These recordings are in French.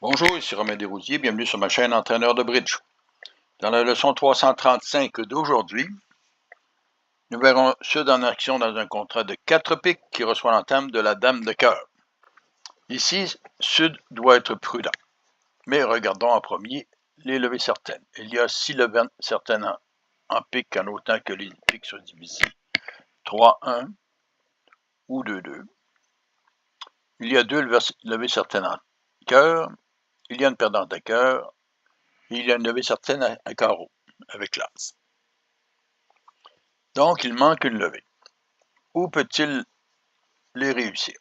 Bonjour, ici Romain Desrosiers, bienvenue sur ma chaîne Entraîneur de Bridge. Dans la leçon 335 d'aujourd'hui, nous verrons Sud en action dans un contrat de 4 piques qui reçoit l'entame de la dame de cœur. Ici, Sud doit être prudent, mais regardons en premier les levées certaines. Il y a 6 levées certaines en pique en autant que les piques soient divisées 3-1 ou 2-2. Il y a 2 levées certaines en cœur, il y a une perdante à cœur, et il y a une levée certaine à carreau avec l'as. Donc, il manque une levée. Où peut-il les réussir?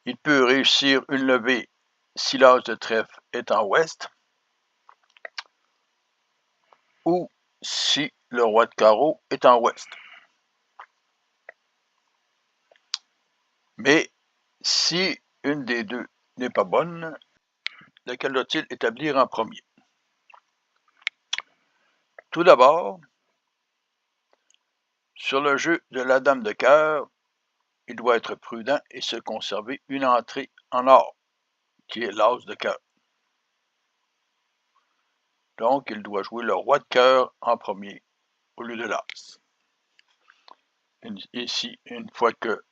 Il peut réussir une levée si l'as de trèfle est en ouest, ou si le roi de carreau est en ouest. Mais si une des deux n'est pas bonne, laquelle doit-il établir en premier? Tout d'abord, sur le jeu de la dame de cœur, il doit être prudent et se conserver une entrée en or, qui est l'as de cœur. Donc, il doit jouer le roi de cœur en premier au lieu de l'as. Ici, une fois que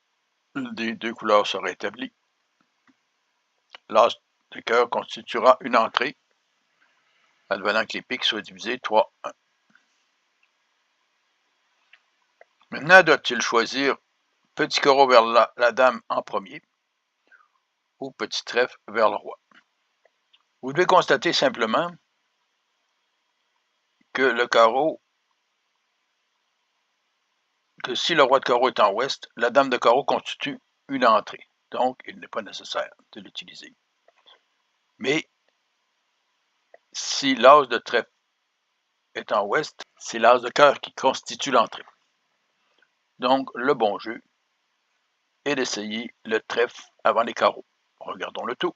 l'une des deux couleurs sera établie, l'as de cœur constituera une entrée, advenant que les piques soient divisées 3-1. Maintenant, doit-il choisir petit carreau vers la dame en premier ou petit trèfle vers le roi? Vous devez constater simplement que le carreau, que si le roi de carreau est en ouest, la dame de carreau constitue une entrée. Donc, il n'est pas nécessaire de l'utiliser. Mais si l'as de trèfle est en ouest, c'est l'as de cœur qui constitue l'entrée. Donc, le bon jeu est d'essayer le trèfle avant les carreaux. Regardons le tout.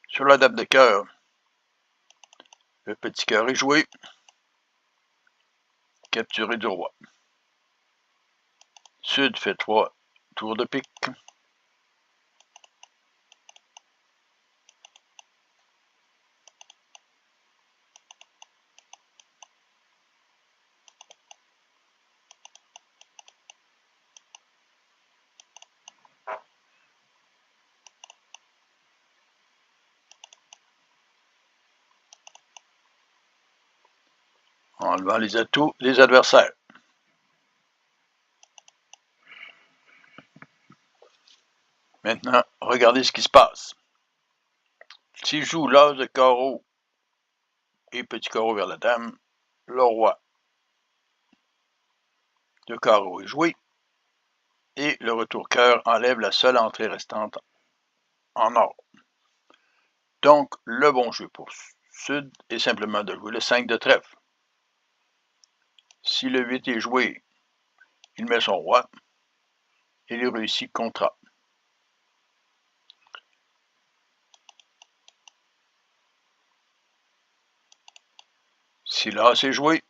Sur la dame de cœur, le petit cœur est joué, capturé du roi. Sud fait 3 tours de pique. En enlevant les atouts des adversaires. Maintenant, regardez ce qui se passe. S'il joue l'as de carreau et petit carreau vers la dame, le roi de carreau est joué et le retour cœur enlève la seule entrée restante en or. Donc, le bon jeu pour Sud est simplement de jouer le 5 de trèfle. Si le 8 est joué, il met son roi et il réussit contrat. Si l'as est joué,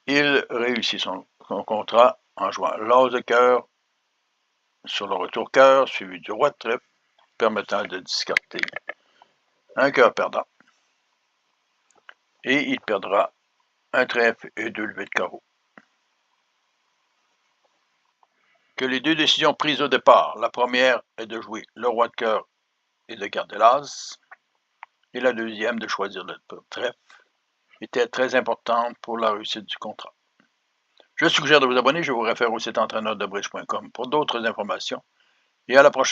il réussit son contrat en jouant l'as de cœur sur le retour cœur, suivi du roi de trèfle, permettant de discarter un cœur perdant. Et il perdra un trèfle et 2 levées de carreau. Que les deux décisions prises au départ, la première est de jouer le roi de cœur et de garder l'as, et la deuxième de choisir le trèfle, était très importante pour la réussite du contrat. Je suggère de vous abonner, je vous réfère au site entraîneurdebridge.com pour d'autres informations, et à la prochaine.